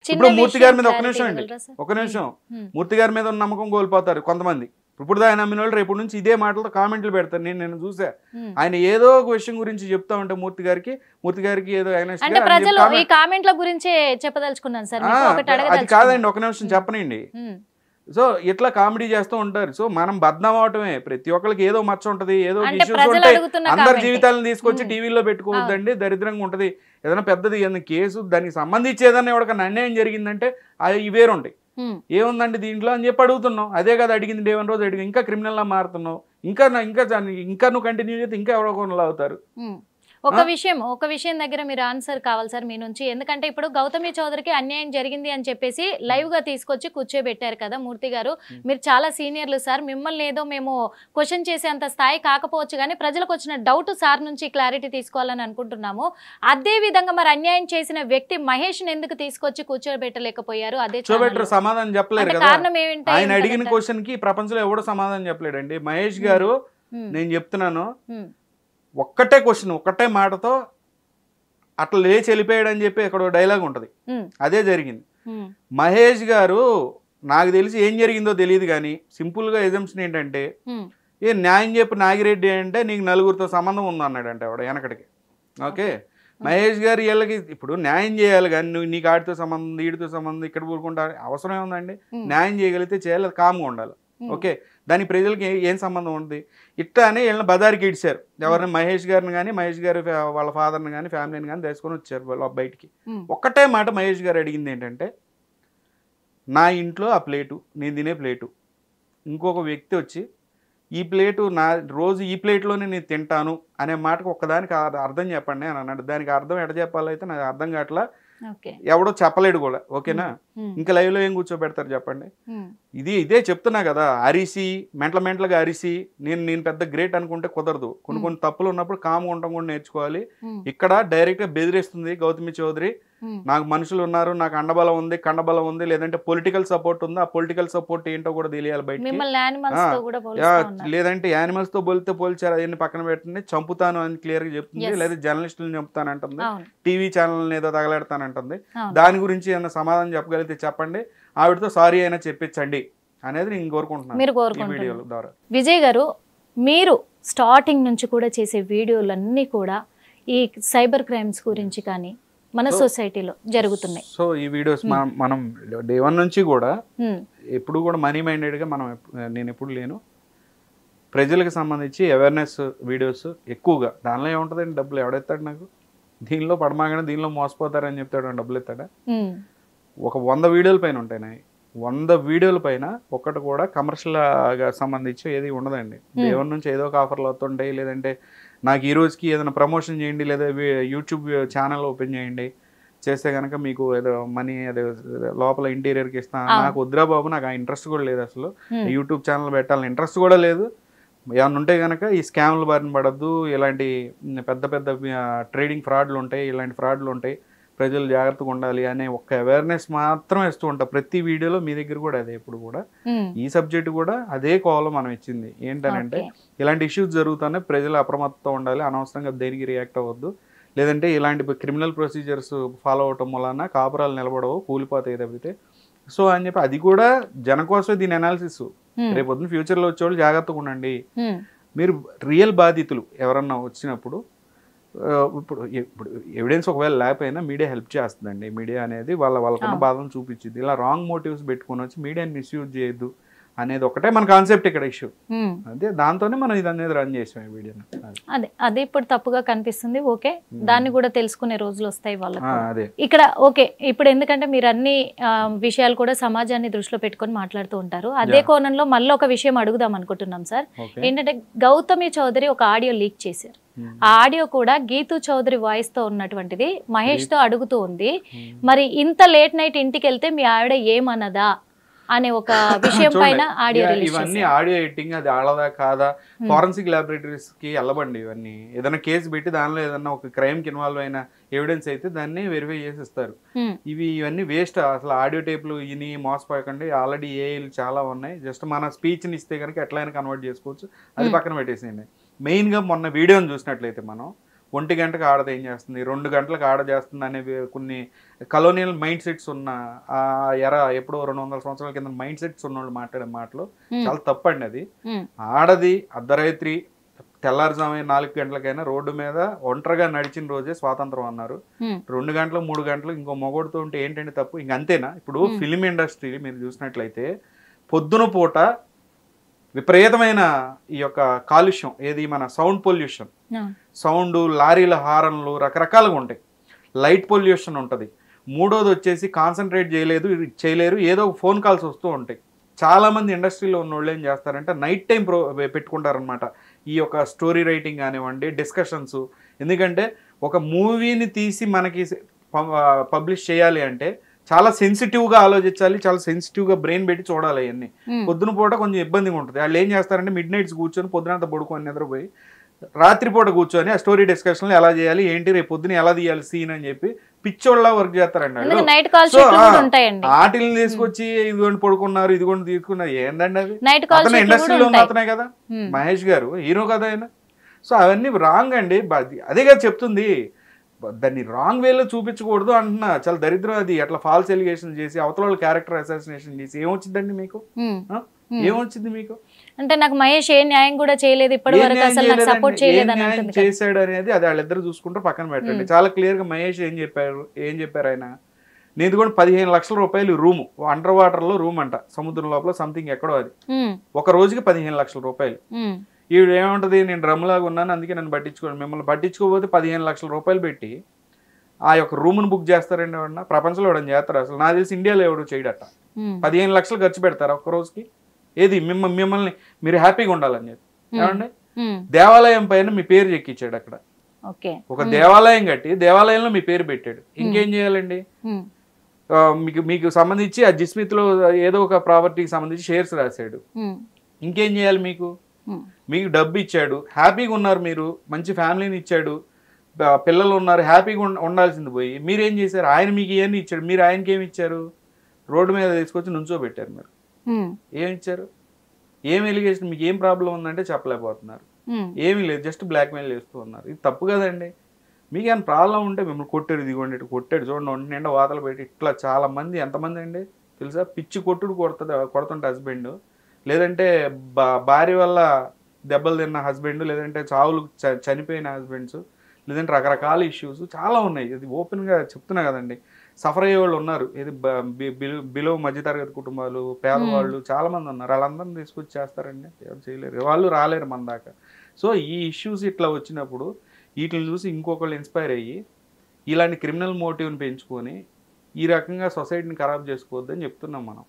ఇప్పుడు మూర్తి గారి మీద ఒక నిమిషం అండి, ఒక నిమిషం. మూర్తి గారి మీద ఉన్న నమ్మకం కోల్పోతారు కొంతమంది. ఇప్పుడు ఆయన నమ్మిన వాళ్ళు రేపు నుంచి ఇదే మాటలతో కామెంట్లు పెడతారు. నేను చూసా ఆయన ఏదో ఒక విషయం గురించి చెప్తా ఉంటే మూర్తి గారికి ఏదో కామెంట్ల గురించి చెప్పదలుచుకున్నాను సార్. అది కాదండి, ఒక నిమిషం చెప్పనండి. సో ఇట్లా కామెడీ చేస్తూ ఉంటారు. సో మనం బద్నాం అవటమే. ప్రతి ఒక్కరికి ఏదో మచ్చ ఉంటది, ఏదో ఇష్యూస్ ఉంటాయి. అందరి జీవితాలను తీసుకొచ్చి టీవీలో పెట్టుకోవద్దండి, దరిద్రంగా ఉంటది. ఏదైనా పెద్దది ఏదైనా కేసు దానికి సంబంధించి ఏదైనా ఎవరికైనా అన్యాయం జరిగిందంటే అవి వేరుంటాయి. ఏముందండి దీంట్లో అని చెప్పి అడుగుతున్నావు. అదే కదా అడిగింది డే 1 రోజు అడిగి ఇంకా క్రిమినల్లా మారుతున్నావు. ఇంకా నువ్వు కంటిన్యూ చేస్తే ఇంకా ఎవరో కొనలు అవుతారు. ఒక విషయం దగ్గర మీరు ఆన్సర్ కావాలి సార్ మీ నుంచి. ఎందుకంటే ఇప్పుడు గౌతమి చౌదరికి అన్యాయం జరిగింది అని చెప్పేసి లైవ్ గా తీసుకొచ్చి కూర్చోబెట్టారు కదా మూర్తి గారు. మీరు చాలా సీనియర్లు సార్, మిమ్మల్ని ఏదో మేము క్వశ్చన్ చేసేంత స్థాయి కాకపోవచ్చు కానీ ప్రజలకు వచ్చిన డౌట్ సార్ నుంచి క్లారిటీ తీసుకోవాలని అనుకుంటున్నాము. అదే విధంగా మరి అన్యాయం చేసిన వ్యక్తి మహేష్ ఎందుకు తీసుకొచ్చి కూర్చోబెట్టలేకపోయారు? అదే సమాధానం చెప్పలేరు కదా. కారణం ఏంటి? ఆయన అడిగిన క్వశ్చన్ కి ప్రపంచంలో ఎవడో సమాధానం చెప్పలేడండి. మహేష్ గారు నేను చెప్తున్నాను, ఒక్కటే క్వశ్చన్ ఒక్కటే మాటతో అట్లా లేచి వెళ్ళిపోయాడు అని చెప్పి ఇక్కడ డైలాగ్ ఉంటుంది. అదే జరిగింది. మహేష్ గారు నాకు తెలిసి ఏం జరిగిందో తెలియదు కానీ సింపుల్గా ఎజంప్షన్ ఏంటంటే, ఏ న్యాయం చెప్పి నాగిరెడ్డి అంటే నీకు నలుగురితో సంబంధం ఉంది అన్నాడంటే ఆవిడ వెనకటికి. ఓకే, మహేష్ గారు వీళ్ళకి ఇప్పుడు న్యాయం చేయాలి కానీ నువ్వు నీకు ఆడితో సంబంధం వీడితో సంబంధం ఇక్కడ ఊరుకుంటా అవసరం ఏముందండి? న్యాయం చేయగలిగితే చేయాలి, కామ్గా ఉండాలి. ఓకే, దాని ప్రజలకి ఏం సంబంధం ఉంది? ఇట్లానే వీళ్ళని బజార్కి ఇడిచారు. ఎవరిని? మహేష్ గారిని కానీ మహేష్ గారు వాళ్ళ ఫాదర్ని కానీ ఫ్యామిలీని కానీ తీసుకొని వచ్చారు వాళ్ళు బయటికి. ఒక్కటే మాట మహేష్ గారు అడిగింది ఏంటంటే, నా ఇంట్లో ఆ ప్లేటు నేను తినే ప్లేటు ఇంకొక వ్యక్తి వచ్చి ఈ ప్లేటు నా రోజు ఈ ప్లేట్లోనే నేను తింటాను అనే మాటకు ఒక్కదానికి అర్థం చెప్పండి అని అన్నాడు. దానికి అర్థం ఎట చెప్పాలైతే నాకు అర్థం కావట్లా, ఎవడో చెప్పలేడు కూడా. ఓకేనా, ఇంకా లైవ్ లో ఏం కూర్చోబెడతారు చెప్పండి? ఇదే చెప్తున్నా కదా, అరిసి మెంటలుగా అరిసి నేను పెద్ద గ్రేట్ అనుకుంటే కుదరదు. కొన్ని తప్పులు ఉన్నప్పుడు కామ్గా ఉండటం కూడా నేర్చుకోవాలి. ఇక్కడ డైరెక్ట్ గా బెదిరిస్తుంది గౌతమి చౌదరి. నాకు మనుషులు ఉన్నారు, నాకు కండబలం ఉంది, లేదంటే పొలిటికల్ సపోర్ట్ ఉంది. ఆ పొలిటికల్ సపోర్ట్ ఏంటో కూడా తెలియాలి బయట. లేదంటే యానిమల్స్ తో పోల్చారు, అవన్నీ పక్కన పెట్టండి, చంపుతాను అని క్లియర్ గా చెప్తుంది. లేదా జర్నలిస్టులను చంపుతాను అంటుంది, టీవీ ఛానల్ ఏదో తగలెడతానంటుంది. దాని గురించి ఏమైనా సమాధానం చెప్పగలిగితే చెప్పండి, ఆవిడతో సారీ అయినా చెప్పించండి అనేది నేను కోరుకుంటున్నాను. విజయ్ గారు, మీరు స్టార్టింగ్ నుంచి కూడా చేసే వీడియోలన్నీ కూడా ఈ సైబర్ క్రైమ్స్ గురించి కానీ మన సొసైటీలో జరుగుతున్నాయి. సో ఈ వీడియోస్ మనం డే 1 నుంచి కూడా ఎప్పుడు కూడా మనీ మైండెడ్ గా నేను ఎప్పుడు లేను. ప్రజలకు సంబంధించి అవేర్నెస్ వీడియోస్ ఎక్కువగా. దానిలో ఏముంటుందండి, డబ్బులు ఎవడెత్తాడు నాకు? దీనిలో పడమాగానే దీనిలో మోసపోతారని చెప్తాడు, డబ్బులు ఎత్తాడా? ఒక 100 వీడియోల పైన ఉంటాయి. 100 వీడియోల పైన ఒక్కటి కూడా కమర్షియల్ గా సంబంధించి ఏది ఉండదండి. డే 1 నుంచి ఏదో ఒక ఆఫర్లు వస్తుంటాయి, లేదంటే నాకు ఈ రోజుకి ఏదైనా ప్రమోషన్ చేయండి, లేదా యూట్యూబ్ ఛానల్ ఓపెన్ చేయండి, చేస్తే కనుక మీకు ఏదో మనీ అదే లోపల ఇంటీరియర్కి ఇస్తాను. నాకు వద్దురా బాబు, నాకు ఆ ఇంట్రెస్ట్ కూడా లేదు. అసలు యూట్యూబ్ ఛానల్ పెట్టాలని ఇంట్రెస్ట్ కూడా లేదు. ఏమన్నా ఉంటే కనుక ఈ స్కామ్లు బారిన పడద్దు, ఇలాంటి పెద్ద పెద్ద ట్రేడింగ్ ఫ్రాడ్లు ఉంటాయి, ఇలాంటి ఫ్రాడ్లు ఉంటాయి, ప్రజలు జాగ్రత్తగా ఉండాలి అనే ఒక అవేర్నెస్ మాత్రం ఇస్తూ ఉంటా ప్రతి వీడియోలో. మీ దగ్గర కూడా అదే, ఇప్పుడు కూడా ఈ సబ్జెక్ట్ కూడా అదే కోవలో మనం ఇచ్చింది. ఏంటనంటే ఇలాంటి ఇష్యూస్ జరుగుతానే ప్రజలు అప్రమత్తంగా ఉండాలి, అనవసరంగా దేనికి రియాక్ట్ అవ్వద్దు, లేదంటే ఇలాంటి క్రిమినల్ ప్రొసీజర్స్ ఫాలో అవటం వలన కాపురాలు నిలబడవు, కూలిపోతాయి తప్పితే. సో అని చెప్పి అది కూడా జనం కోసమే దీని అనాలిసిస్. రేపు పొద్దున ఫ్యూచర్లో వచ్చేవాళ్ళు జాగ్రత్తగా ఉండండి. మీరు రియల్ బాధితులు ఎవరన్నా వచ్చినప్పుడు ఇప్పుడు ఎవిడెన్స్ ఒకవేళ లేకపోయినా మీడియా హెల్ప్ చేస్తుందండి. మీడియా అనేది వాళ్ళకున్న బాధను చూపించింది. ఇలా రాంగ్ మోటివ్స్ పెట్టుకుని వచ్చి మీడియాని మిస్యూజ్ చేయొద్దు అనేది ఒకటే మన కాన్సెప్ట్ ఇక్కడ ఇష్యూ. అదే దాంతోనే మనం ఇది అనేది రన్ చేసాం ఈ వీడియోని. అదే ఇప్పుడు తప్పుగా కనిపిస్తుంది. ఓకే, దాన్ని కూడా తెలుసుకునే రోజులు వస్తాయి వాళ్ళకి ఇక్కడ. ఓకే, ఇప్పుడు ఎందుకంటే మీరు అన్ని విషయాలు కూడా సమాజాన్ని దృష్టిలో పెట్టుకొని మాట్లాడుతూ ఉంటారు. అదే కోణంలో మళ్ళీ ఒక విషయం అడుగుదాం అనుకుంటున్నాం సార్. ఏంటంటే గౌతమి చౌదరి ఒక ఆడియో లీక్ చేశారు. ఆ ఆడియో కూడా గీతూ చౌదరి వాయిస్ తో ఉన్నటువంటిది మహేష్ తో అడుగుతూ ఉంది, మరి ఇంత లేట్ నైట్ ఇంటికి వెళ్తే మీ ఆవిడ ఏమన్నదా అనే ఒక విషయం పైన ఆడియో రిలీజ్. ఇవన్నీ ఆడియో ఎడిటింగ్, అది ఆడదా కాదా, ఫారెన్సిక్ ల్యాబొరేటరీస్ కి వెళ్ళబండి. ఇవన్నీ ఏదైనా కేసు పెట్టి దానిలో ఏదన్నా ఒక క్రైమ్ కి ఇన్వాల్వ్ అయిన ఎవిడెన్స్ అయితే దాన్ని వెరిఫై చేసి ఇస్తారు. ఇవన్నీ వేస్ట్. అసలు ఆడియో టేపులు ఇని మోసపోయకండి. ఆల్రెడీ ఏఐలు చాలా ఉన్నాయి. జస్ట్ మన స్పీచ్ని ఇస్తే కనుక ఎట్లయినా కన్వర్ట్ చేసుకోవచ్చు, అది పక్కన పెట్టేసేయండి. మెయిన్గా మొన్న వీడియోని చూసినట్లయితే మనం 1 గంటకు ఆడది ఏం చేస్తుంది, 2 గంటలకు ఆడ చేస్తుంది అనేవి కొన్ని కలోనియల్ మైండ్ సెట్స్ ఉన్న ఎప్పుడో 200 సంవత్సరాల కింద మైండ్ సెట్స్ ఉన్నోళ్ళు మాట్లాడే మాటలు చాలా తప్పండి. అది ఆడది అర్ధరాత్రి తెల్లారుజామే 4 గంటలకైనా రోడ్డు మీద ఒంటరిగా నడిచిన రోజే స్వాతంత్రం అన్నారు. 2 గంటలు 3 గంటలు ఇంకో మొగోడుతూ ఉంటే ఏంటంటే తప్పు? ఇంక అంతేనా? ఇప్పుడు ఫిలిం ఇండస్ట్రీ మీరు చూసినట్లయితే పొద్దున పూట విపరీతమైన ఈ యొక్క కాలుష్యం, ఏది మన సౌండ్ పొల్యూషన్, సౌండ్, లారీల హారన్లు రకరకాలుగా ఉంటాయి, లైట్ పొల్యూషన్ ఉంటుంది. మూడోది వచ్చేసి కాన్సన్ట్రేట్ చేయలేరు, ఏదో ఫోన్ కాల్స్ వస్తూ ఉంటాయి. చాలామంది ఇండస్ట్రీలో ఉన్న వాళ్ళు ఏం చేస్తారంటే నైట్ టైం పెట్టుకుంటారనమాట ఈ యొక్క స్టోరీ రైటింగ్ కానివ్వండి, డిస్కషన్స్. ఎందుకంటే ఒక మూవీని తీసి మనకి పబ్లిష్ చేయాలి అంటే చాలా సెన్సిటివ్గా ఆలోచించాలి, చాలా సెన్సిటివ్గా బ్రెయిన్ పెట్టి చూడాలి. అవన్నీ పొద్దున పూట కొంచెం ఇబ్బందిగా ఉంటుంది. వాళ్ళు ఏం చేస్తారంటే మిడ్ నైట్స్ కూర్చొని పొద్దునంతా పడుకొని నిద్రపోయి రాత్రిపూట కూర్చొని ఆ స్టోరీ డిస్కషన్లు ఎలా చేయాలి, ఏంటి, రేపు పొద్దున ఎలా తీయాలి సీన్ అని చెప్పి పిచ్చోళ్ళ వర్క్ చేస్తారండి. ఆటిల్ని తీసుకొచ్చి ఇదిగోండి పడుకున్నారు, ఇదిగోండి తీసుకున్నారు, ఏందండి అవి? అతను ఇండస్ట్రీలో ఉన్న అతనే కదా, మహేష్ గారు హీరో కదా ఆయన. సో అవన్నీ రాంగ్ అండి. అదే కదా చెప్తుంది, దాన్ని రాంగ్ వేలో చూపించకూడదు అంటున్నా. చాలా దరిద్రం అది. అట్లా ఫాల్స్ ఎలిగేషన్ చేసి అవతల వాళ్ళు క్యారెక్టర్ అసాసినేషన్ చేసి ఏమొచ్చిందండి మీకు? ఏమొచ్చింది మీకు? అంటే నాకు మహేష్ ఏ న్యాయం కూడా చేయలేదు ఇప్పటి వరకు, అసలు నాకు సపోర్ట్ చేయలేదు అని అంటుంది. చేశాడు అనేది అది వాళ్ళిద్దరు చూసుకుంటారు, పక్కన పెట్టండి. చాలా క్లియర్ గా మహేష్ ఏం చెప్పారు ఆయన, నేను కూడా 15 లక్షల రూపాయలు రూమ్, అండర్ వాటర్ లో రూమ్ అంట, సముద్రం లోపల సంథింగ్ ఎక్కడో, అది ఒక రోజుకి 15 లక్షల రూపాయలు. ఈవిడ ఏమంటది, నేను డ్రమ్ లాగా ఉన్నాను అందుకే నన్ను పట్టించుకోండి. మిమ్మల్ని పట్టించుకోకపోతే 15 లక్షల రూపాయలు పెట్టి ఆ యొక్క రూమ్ను బుక్ చేస్తారండి ఎవరన్నా? ప్రపంచంలో ఎవడని చేస్తారు? అసలు నాకు తెలిసి ఇండియాలో ఎవడు చేయడట. 15 లక్షలు ఖర్చు పెడతారు ఒక్క రోజుకి. ఏది మిమ్మల్ని మీరు హ్యాపీగా ఉండాలని చెప్పి. ఏమండి, దేవాలయం పైన మీ పేరు చెక్కిచ్చాడు అక్కడ. ఒక దేవాలయం కట్టి దేవాలయంలో మీ పేరు పెట్టాడు. ఇంకేం చేయాలండి? మీకు సంబంధించి ఆ జిస్మిత్ లో ఏదో ఒక ప్రాపర్టీకి సంబంధించి షేర్స్ రాశాడు. ఇంకేం చేయాలి? మీకు డబ్బు ఇచ్చాడు, హ్యాపీగా ఉన్నారు, మీరు మంచి ఫ్యామిలీని ఇచ్చాడు, పిల్లలు ఉన్నారు, హ్యాపీగా ఉండాల్సింది పోయి మీరేం చేశారు? ఆయన మీకు ఇవన్నీ ఇచ్చాడు, మీరు ఆయనకి ఏమి ఇచ్చారు? రోడ్డు మీద తీసుకొచ్చి నుంచోబెట్టారు. మీరు ఏమి ఇచ్చారు? ఏం ఎలిగేషన్? మీకు ఏం ప్రాబ్లం ఉందంటే చెప్పలేకపోతున్నారు. ఏమీ లేదు, జస్ట్ బ్లాక్మెయిల్ చేస్తూ ఉన్నారు. ఇది తప్పు కదండి. మీకు ఏమైనా ప్రాబ్లం ఉంటే మిమ్మల్ని కొట్టాడు, ఇదిగోండి ఇటు కొట్టాడు, చూడండి ఒంటి నిండా వాతలు పెట్టి ఇట్లా చాలా మంది, ఎంతమంది అండి తెలుసా? పిచ్చి కొట్టుడు కొడుతుంటే హస్బెండ్, లేదంటే భార్య వల్ల దెబ్బలు తిన్న హస్బెండ్, లేదంటే చావులు చనిపోయిన హస్బెండ్స్, లేదంటే రకరకాల ఇష్యూస్ చాలా ఉన్నాయి. ఇది ఓపెన్గా చెప్తున్నా కదండి. సఫర్ అయ్యే వాళ్ళు ఉన్నారు, ఇది బిలో మధ్యతరగతి కుటుంబాలు, పేదవాళ్ళు చాలా మంది ఉన్నారు. వాళ్ళందరినీ తీసుకొచ్చి చేస్తారండి? ఎవరు చేయలేరు, వాళ్ళు రాలేరు మన దాకా. సో ఈ ఇష్యూస్ ఇట్లా వచ్చినప్పుడు వీటిని చూసి ఇంకొకళ్ళు ఇన్స్పైర్ అయ్యి ఇలాంటి క్రిమినల్ మోటివ్ని పెంచుకొని ఈ రకంగా సొసైటీని ఖరాబ్ చేసుకోవద్దని చెప్తున్నాం మనం.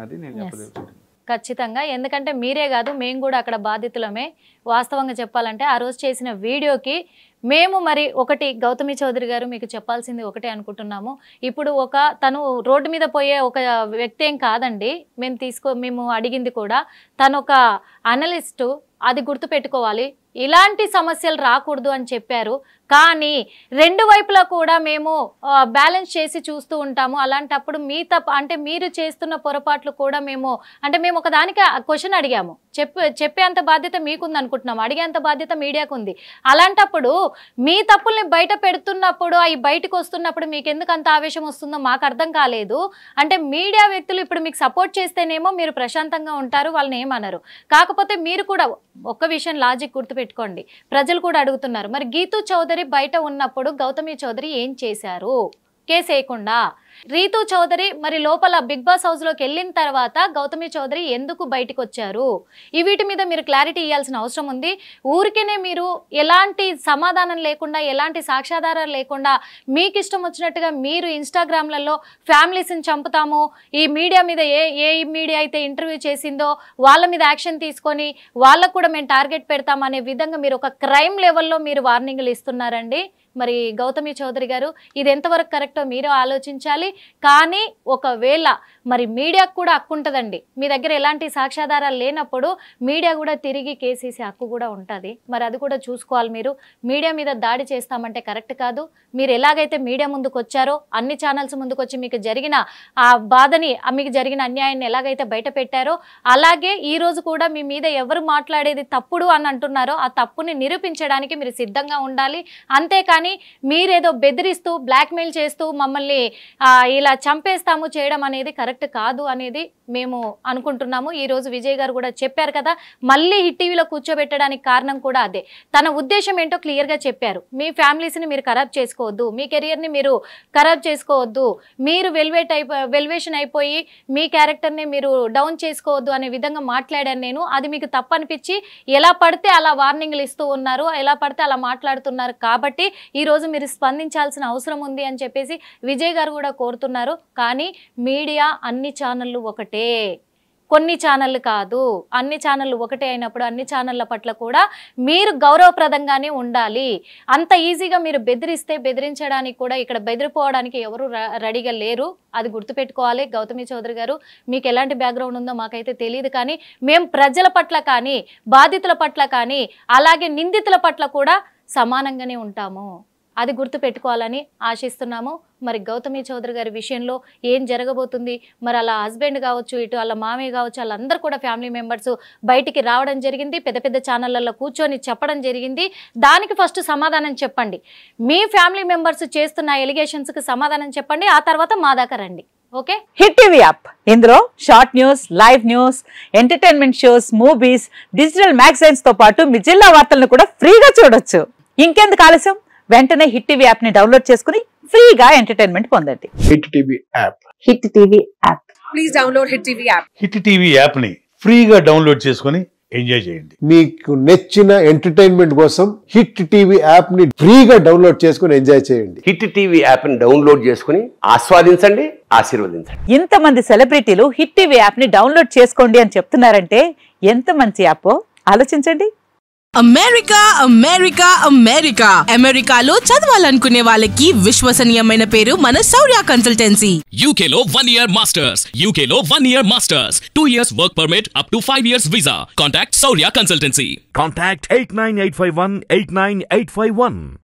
అది నేను చెప్పదలుచుకున్నాను. ఖచ్చితంగా, ఎందుకంటే మీరే కాదు మేము కూడా అక్కడ బాధితులమే. వాస్తవంగా చెప్పాలంటే ఆ రోజు చేసిన వీడియోకి మేము మరి ఒకటి గౌతమి చౌదరి గారు మీకు చెప్పాల్సింది ఒకటే అనుకుంటున్నాము. ఇప్పుడు తను రోడ్డు మీద పోయే ఒక వ్యక్తి ఏం కాదండి. మేము అడిగింది కూడా తను ఒక అనలిస్టు, అది గుర్తుపెట్టుకోవాలి. ఇలాంటి సమస్యలు రాకూడదు అని చెప్పారు. కానీ రెండు వైపులా కూడా మేము బ్యాలెన్స్ చేసి చూస్తూ ఉంటాము. అలాంటప్పుడు అంటే మీరు చేస్తున్న పొరపాట్లు కూడా మేము ఒక దానికి క్వశ్చన్ అడిగాము, చెప్పేంత బాధ్యత మీకుంది అనుకుంటున్నాము, అడిగేంత బాధ్యత మీడియాకు ఉంది. అలాంటప్పుడు మీ తప్పుల్ని బయట పెడుతున్నప్పుడు, అవి బయటకు వస్తున్నప్పుడు మీకు ఎందుకు అంత ఆవేశం వస్తుందో మాకు అర్థం కాలేదు. అంటే మీడియా వ్యక్తులు ఇప్పుడు మీకు సపోర్ట్ చేస్తేనేమో మీరు ప్రశాంతంగా ఉంటారు, వాళ్ళని ఏమన్నారు. కాకపోతే మీరు కూడా ఒక్క విషయం లాజిక్ గుర్తుపెట్టుకోండి, ప్రజలు కూడా అడుగుతున్నారు, మరి గీతూ చౌదరి బయట ఉన్నప్పుడు గౌతమి చౌదరి ఏం చేశారు? కేసు వేయకుండా. రీతూ చౌదరి మరి లోపల బిగ్ బాస్ హౌస్ లోకి వెళ్ళిన తర్వాత గౌతమి చౌదరి ఎందుకు బయటకు వచ్చారు? వీటి మీద మీరు క్లారిటీ ఇవ్వాల్సిన అవసరం ఉంది. ఊరికేనే మీరు ఎలాంటి సమాధానం లేకుండా, ఎలాంటి సాక్ష్యాధారాలు లేకుండా మీకు ఇష్టం వచ్చినట్టుగా మీరు ఇన్స్టాగ్రామ్లలో ఫ్యామిలీస్ని చంపుతాము, ఈ మీడియా మీద ఏ మీడియా అయితే ఇంటర్వ్యూ చేసిందో వాళ్ళ మీద యాక్షన్ తీసుకొని వాళ్ళకు కూడా మేము టార్గెట్ పెడతాం అనే విధంగా మీరు ఒక క్రైమ్ లెవెల్లో మీరు వార్నింగ్లు ఇస్తున్నారండి. మరి గౌతమి చౌదరి గారు ఇది ఎంతవరకు కరెక్టో మీరు ఆలోచించాలి. కానీ ఒకవేళ మరి మీడియాకు కూడా హక్కు ఉంటుందండి. మీ దగ్గర ఎలాంటి సాక్ష్యాధారాలు లేనప్పుడు మీడియా కూడా తిరిగి కేసేసే హక్కు కూడా ఉంటుంది. మరి అది కూడా చూసుకోవాలి. మీరు మీడియా మీద దాడి చేస్తామంటే కరెక్ట్ కాదు. మీరు ఎలాగైతే మీడియా ముందుకు వచ్చారో అన్ని ఛానల్స్ ముందుకు వచ్చి మీకు జరిగిన ఆ బాధని మీకు జరిగిన అన్యాయాన్ని ఎలాగైతే బయట పెట్టారో అలాగే ఈ రోజు కూడా మీ మీద ఎవరు మాట్లాడేది తప్పుడు అని అంటున్నారో ఆ తప్పుని నిరూపించడానికి మీరు సిద్ధంగా ఉండాలి. అంతేకాని మీరేదో బెదిరిస్తూ బ్లాక్మెయిల్ చేస్తూ మమ్మల్ని ఇలా చంపేస్తాము చేయడం అనేది కరెక్ట్ కాదు అనేది మేము అనుకుంటున్నాము. ఈ రోజు విజయ్ గారు కూడా చెప్పారు కదా, మళ్ళీ హిట్ టీవీలో కూర్చోబెట్టడానికి కారణం కూడా అదే. తన ఉద్దేశం ఏంటో క్లియర్గా చెప్పారు. మీ ఫ్యామిలీస్ని మీరు ఖరాబ్ చేసుకోవద్దు, మీ కెరియర్ని మీరు ఖరాబ్ చేసుకోవద్దు, మీరు వెల్వేషన్ అయిపోయి మీ క్యారెక్టర్ని మీరు డౌన్ చేసుకోవద్దు అనే విధంగా మాట్లాడాను నేను. అది మీకు తప్పనిపించి ఎలా పడితే అలా వార్నింగ్లు ఇస్తూ ఉన్నారు, ఎలా పడితే అలా మాట్లాడుతున్నారు. కాబట్టి ఈరోజు మీరు స్పందించాల్సిన అవసరం ఉంది అని చెప్పేసి విజయ్ గారు కూడా కోరుతున్నారు. కానీ మీడియా అన్ని ఛానళ్ళు ఒకటే, కొన్ని ఛానళ్ళు కాదు. అన్ని ఛానళ్ళు ఒకటే అయినప్పుడు అన్ని ఛానళ్ళ పట్ల కూడా మీరు గౌరవప్రదంగానే ఉండాలి. అంత ఈజీగా మీరు బెదిరించడానికి కూడా ఇక్కడ బెదిరిపోవడానికి ఎవరు రెడీగా లేరు. అది గుర్తుపెట్టుకోవాలి. గౌతమి చౌదరి గారు మీకు ఎలాంటి బ్యాక్గ్రౌండ్ ఉందో మాకైతే తెలియదు. కానీ మేము ప్రజల పట్ల కానీ బాధితుల పట్ల కానీ అలాగే నిందితుల పట్ల కూడా సమానంగానే ఉంటాము. అది గుర్తుపెట్టుకోవాలని ఆశిస్తున్నాము. మరి గౌతమి చౌదరి గారి విషయంలో ఏం జరగబోతుంది, మరి అలా హస్బెండ్ కావచ్చు, ఇటు వాళ్ళ మామయ్య కావచ్చు, వాళ్ళందరూ కూడా ఫ్యామిలీ మెంబర్స్ బయటికి రావడం జరిగింది. పెద్ద పెద్ద ఛానళ్ళల్లో కూర్చొని చెప్పడం జరిగింది. దానికి ఫస్ట్ సమాధానం చెప్పండి. మీ ఫ్యామిలీ మెంబర్స్ చేస్తున్న ఎలిగేషన్స్కి సమాధానం చెప్పండి. ఆ తర్వాత మా దాకా రండి. ఓకే. హిట్ టీవీ యాప్, ఇందులో short news, live news, entertainment shows, movies, digital magazines తో పాటు మీ జిల్లా వార్తలను కూడా ఫ్రీగా చూడొచ్చు. ఇంకెందుకు ఆలస్యం, వెంటనే హిట్ టీవీ యాప్ ని డౌన్లోడ్ చేసుకుని ఫ్రీగా ఎంటర్టైన్మెంట్ పొందండి. Hit TV app. Hit TV app. Please download hit TV app. Hit TV app ని ఫ్రీగా డౌన్లోడ్ చేసుకుని ఎంజాయ్ చేయండి. మీకు నచ్చిన ఎంటర్టైన్మెంట్ కోసం హిట్ టీవీ యాప్ ని ఫ్రీగా డౌన్లోడ్ చేసుకుని ఎంజాయ్ చేయండి. హిట్ టీవీ యాప్ ని డౌన్లోడ్ చేసుకుని ఆస్వాదించండి, ఆశీర్వదించండి. ఇంతమంది సెలబ్రిటీలు హిట్ టీవీ యాప్ ని డౌన్లోడ్ చేసుకోండి అని చెప్తున్నారంటే ఎంత మంచి యాప్ ఆలోచించండి. అమెరికా అమెరికా అమెరికా అమెరికాలో చదవాలనుకునే వాళ్ళకి విశ్వసనీయమైన పేరు మన శౌర్య కన్సల్టెన్సీ. UK లో 1 year masters, UK లో 1 year masters, 2 years work permit up to 5 years visa. Contact Saurya Consultancy. Contact 89851 89851.